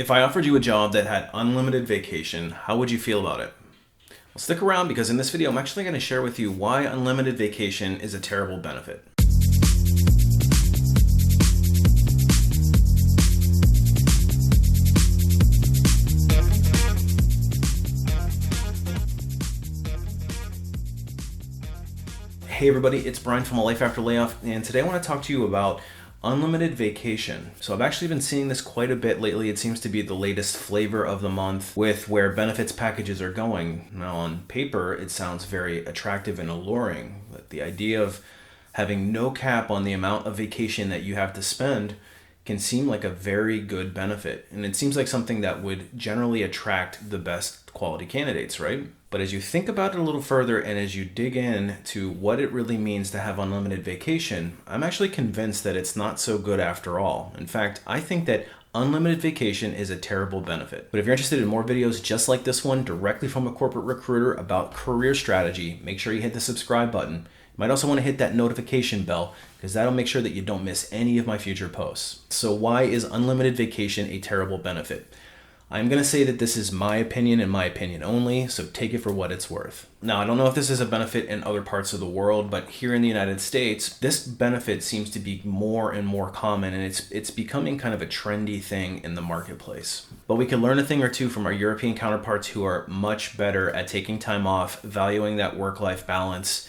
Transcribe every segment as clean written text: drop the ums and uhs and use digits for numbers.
If I offered you a job that had unlimited vacation, how would you feel about it? Well, stick around because in this video, I'm actually going to share with you why unlimited vacation is a terrible benefit. Hey everybody, it's Brian from A Life After Layoff, and today I want to talk to you about unlimited vacation. So I've actually been seeing this quite a bit lately. It seems to be the latest flavor of the month with where benefits packages are going. Now on paper, it sounds very attractive and alluring, but the idea of having no cap on the amount of vacation that you have to spend can seem like a very good benefit. And it seems like something that would generally attract the best quality candidates, right? But as you think about it a little further and as you dig in to what it really means to have unlimited vacation, I'm actually convinced that it's not so good after all. In fact, I think that unlimited vacation is a terrible benefit. But if you're interested in more videos just like this one directly from a corporate recruiter about career strategy, make sure you hit the subscribe button. You might also want to hit that notification bell because that'll make sure that you don't miss any of my future posts. So why is unlimited vacation a terrible benefit? I'm going to say that this is my opinion and my opinion only, so take it for what it's worth. Now, I don't know if this is a benefit in other parts of the world, but here in the United States, this benefit seems to be more and more common, and it's becoming kind of a trendy thing in the marketplace. But we can learn a thing or two from our European counterparts who are much better at taking time off, valuing that work-life balance,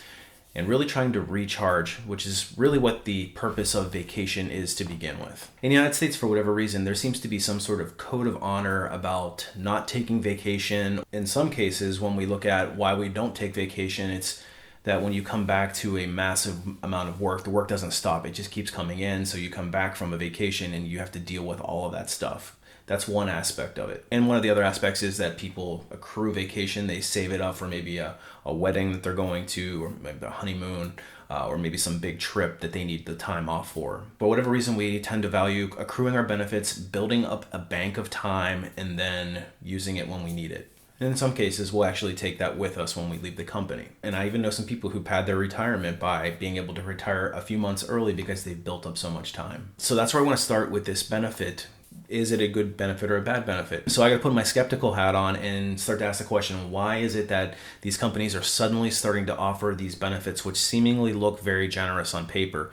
and really trying to recharge, which is really what the purpose of vacation is to begin with. In the United States, for whatever reason, there seems to be some sort of code of honor about not taking vacation. In some cases, when we look at why we don't take vacation, it's that when you come back to a massive amount of work, the work doesn't stop, it just keeps coming in. So you come back from a vacation and you have to deal with all of that stuff. That's one aspect of it. And one of the other aspects is that people accrue vacation. They save it up for maybe a wedding that they're going to, or maybe a honeymoon, or maybe some big trip that they need the time off for. But whatever reason, we tend to value accruing our benefits, building up a bank of time, and then using it when we need it. And in some cases, we'll actually take that with us when we leave the company. And I even know some people who pad their retirement by being able to retire a few months early because they've built up so much time. So that's where I want to start with this benefit. Is it a good benefit or a bad benefit? So I got to put my skeptical hat on and start to ask the question, why is it that these companies are suddenly starting to offer these benefits which seemingly look very generous on paper,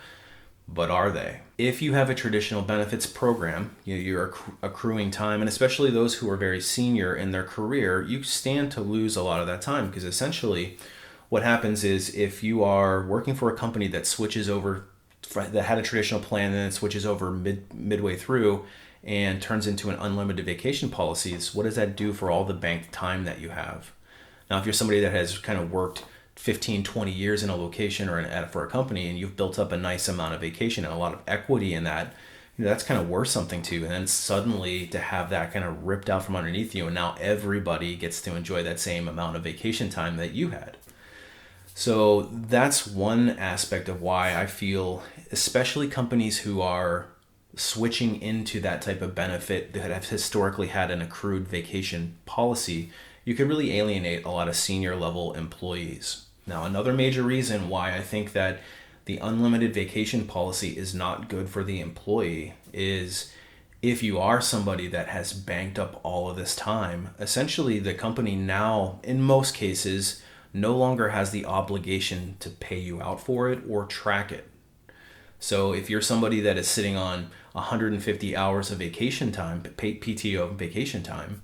but are they? If you have a traditional benefits program, you're accruing time, and especially those who are very senior in their career, you stand to lose a lot of that time because essentially what happens is if you are working for a company that switches over, that had a traditional plan and then it switches over midway through, and turns into an unlimited vacation policies, what does that do for all the banked time that you have? Now, if you're somebody that has kind of worked 15, 20 years in a location or for a company and you've built up a nice amount of vacation and a lot of equity in that, that's kind of worth something to you. And then suddenly to have that kind of ripped out from underneath you and now everybody gets to enjoy that same amount of vacation time that you had. So that's one aspect of why I feel, especially companies who are switching into that type of benefit that have historically had an accrued vacation policy, you could really alienate a lot of senior level employees. Now, another major reason why I think that the unlimited vacation policy is not good for the employee is if you are somebody that has banked up all of this time, essentially the company now, in most cases, no longer has the obligation to pay you out for it or track it. So if you're somebody that is sitting on 150 hours of vacation time, PTO vacation time,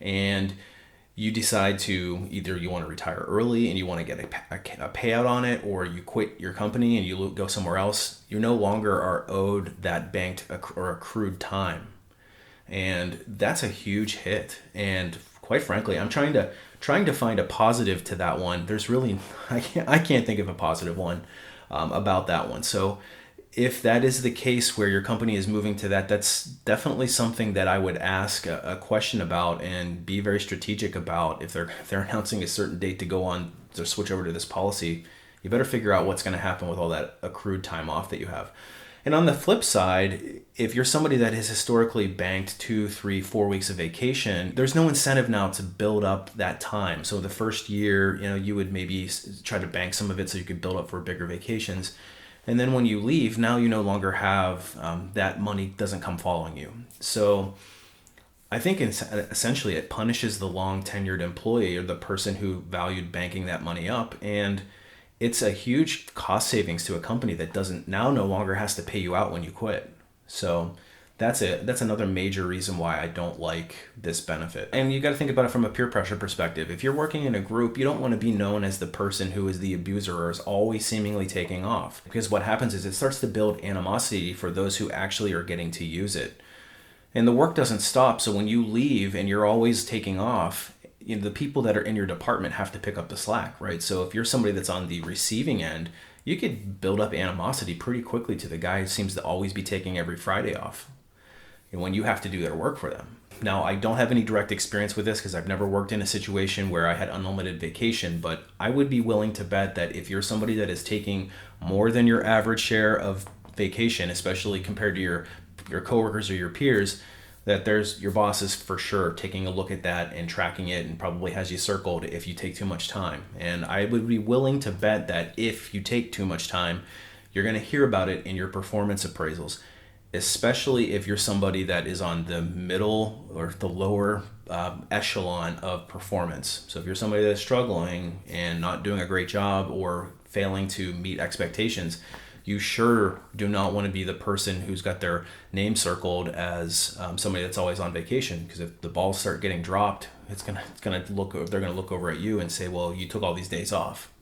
and you decide to either you want to retire early and you want to get a payout on it, or you quit your company and you go somewhere else, you no longer are owed that banked or accrued time. And that's a huge hit. And quite frankly, I'm trying to find a positive to that one. There's really, I can't think of a positive one about that one. So if that is the case where your company is moving to that, that's definitely something that I would ask a question about and be very strategic about. If they're announcing a certain date to go on to switch over to this policy, you better figure out what's going to happen with all that accrued time off that you have. And on the flip side, if you're somebody that has historically banked 2, 3, 4 weeks of vacation, there's no incentive now to build up that time. So the first year, you would maybe try to bank some of it so you could build up for bigger vacations. And then when you leave, now you no longer have that money doesn't come following you. So I think essentially it punishes the long tenured employee or the person who valued banking that money up. And it's a huge cost savings to a company that doesn't now no longer has to pay you out when you quit. So that's it. That's another major reason why I don't like this benefit. And you got to think about it from a peer pressure perspective. If you're working in a group, you don't want to be known as the person who is the abuser or is always seemingly taking off. Because what happens is it starts to build animosity for those who actually are getting to use it. And the work doesn't stop. So when you leave and you're always taking off, the people that are in your department have to pick up the slack, right? So if you're somebody that's on the receiving end, you could build up animosity pretty quickly to the guy who seems to always be taking every Friday off, and when you have to do their work for them. Now, I don't have any direct experience with this because I've never worked in a situation where I had unlimited vacation, but I would be willing to bet that if you're somebody that is taking more than your average share of vacation, especially compared to your coworkers or your peers, that there's your boss is for sure taking a look at that and tracking it and probably has you circled if you take too much time. And I would be willing to bet that if you take too much time, you're going to hear about it in your performance appraisals, especially if you're somebody that is on the middle or the lower echelon of performance. So if you're somebody that's struggling and not doing a great job or failing to meet expectations, you sure do not want to be the person who's got their name circled as somebody that's always on vacation. Because if the balls start getting dropped, they're gonna look over at you and say, well, you took all these days off.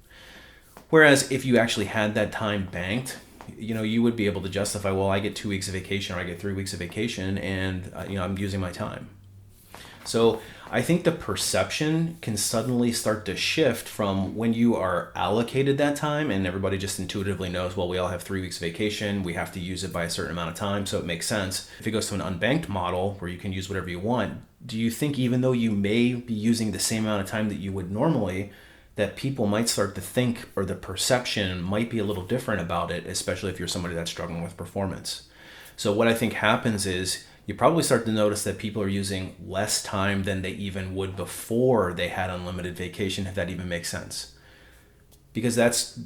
Whereas if you actually had that time banked, you would be able to justify, well, I get 2 weeks of vacation or I get 3 weeks of vacation, and I'm using my time. So I think the perception can suddenly start to shift from when you are allocated that time and everybody just intuitively knows, well, we all have 3 weeks vacation, we have to use it by a certain amount of time, so it makes sense. If it goes to an unbanked model where you can use whatever you want, do you think even though you may be using the same amount of time that you would normally, that people might start to think, or the perception might be a little different about it, especially if you're somebody that's struggling with performance? So what I think happens is you probably start to notice that people are using less time than they even would before they had unlimited vacation, if that even makes sense. Because that's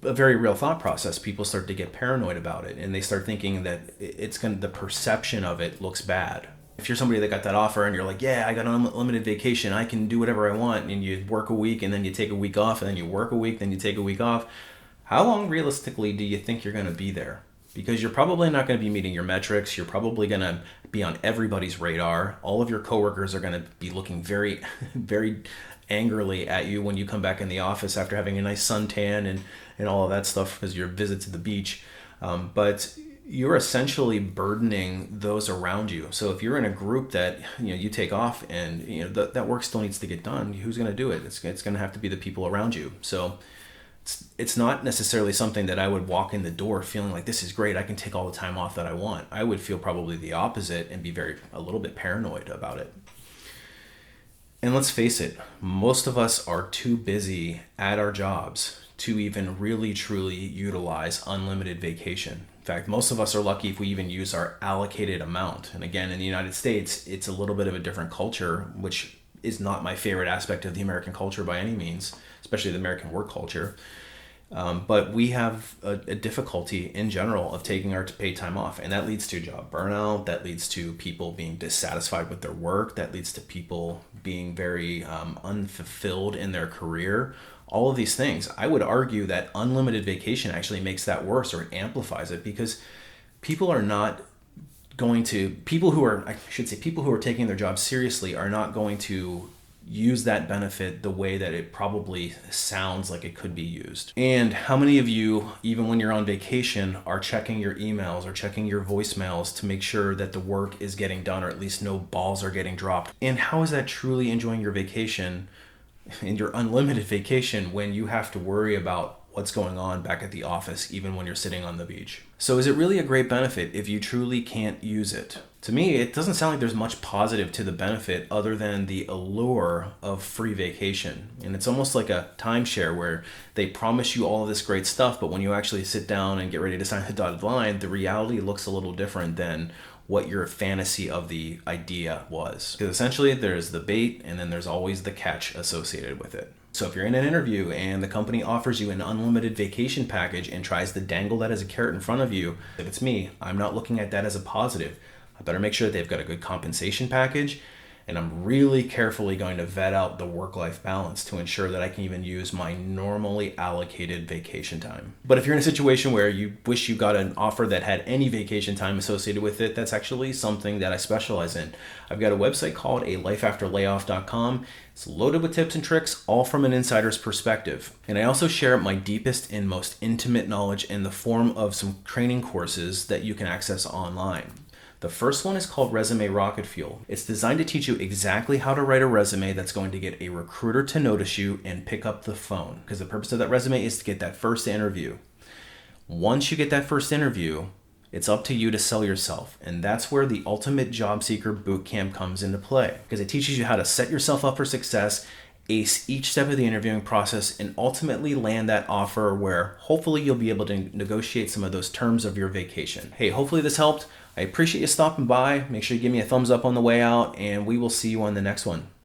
a very real thought process. People start to get paranoid about it, and they start thinking that the perception of it looks bad. If you're somebody that got that offer and you're like, yeah, I got unlimited vacation, I can do whatever I want, and you work a week and then you take a week off, and then you work a week, then you take a week off, how long realistically do you think you're going to be there? Because you're probably not going to be meeting your metrics. You're probably going to be on everybody's radar. All of your coworkers are going to be looking very, very angrily at you when you come back in the office after having a nice suntan and all of that stuff as your visit to the beach. But you're essentially burdening those around you. So if you're in a group that you take off and that work still needs to get done, who's going to do it? It's going to have to be the people around you. So it's not necessarily something that I would walk in the door feeling like, this is great, I can take all the time off that I want. I would feel probably the opposite and be a little bit paranoid about it. And let's face it, most of us are too busy at our jobs to even really truly utilize unlimited vacation. In fact, most of us are lucky if we even use our allocated amount. And again, in the United States, it's a little bit of a different culture, which is not my favorite aspect of the American culture by any means, especially the American work culture. But we have a difficulty in general of taking our paid time off, and that leads to job burnout, that leads to people being dissatisfied with their work, that leads to people being very unfulfilled in their career. All of these things, I would argue that unlimited vacation actually makes that worse, or it amplifies it, because people who are taking their job seriously are not going to use that benefit the way that it probably sounds like it could be used. And how many of you, even when you're on vacation, are checking your emails or checking your voicemails to make sure that the work is getting done, or at least no balls are getting dropped? And how is that truly enjoying your vacation and your unlimited vacation when you have to worry about what's going on back at the office, even when you're sitting on the beach? So is it really a great benefit if you truly can't use it? To me, it doesn't sound like there's much positive to the benefit other than the allure of free vacation. And it's almost like a timeshare where they promise you all of this great stuff, but when you actually sit down and get ready to sign the dotted line, the reality looks a little different than what your fantasy of the idea was. Because essentially there's the bait and then there's always the catch associated with it. So if you're in an interview and the company offers you an unlimited vacation package and tries to dangle that as a carrot in front of you, if it's me, I'm not looking at that as a positive. I better make sure that they've got a good compensation package, and I'm really carefully going to vet out the work-life balance to ensure that I can even use my normally allocated vacation time. But if you're in a situation where you wish you got an offer that had any vacation time associated with it, that's actually something that I specialize in. I've got a website called alifeafterlayoff.com. It's loaded with tips and tricks, all from an insider's perspective. And I also share my deepest and most intimate knowledge in the form of some training courses that you can access online. The first one is called Resume Rocketfuel. It's designed to teach you exactly how to write a resume that's going to get a recruiter to notice you and pick up the phone, because the purpose of that resume is to get that first interview. Once you get that first interview, it's up to you to sell yourself. And that's where the Ultimate Job Seeker Bootcamp comes into play, because it teaches you how to set yourself up for success, ace each step of the interviewing process, and ultimately land that offer where hopefully you'll be able to negotiate some of those terms of your vacation. Hey, hopefully this helped. I appreciate you stopping by. Make sure you give me a thumbs up on the way out, and we will see you on the next one.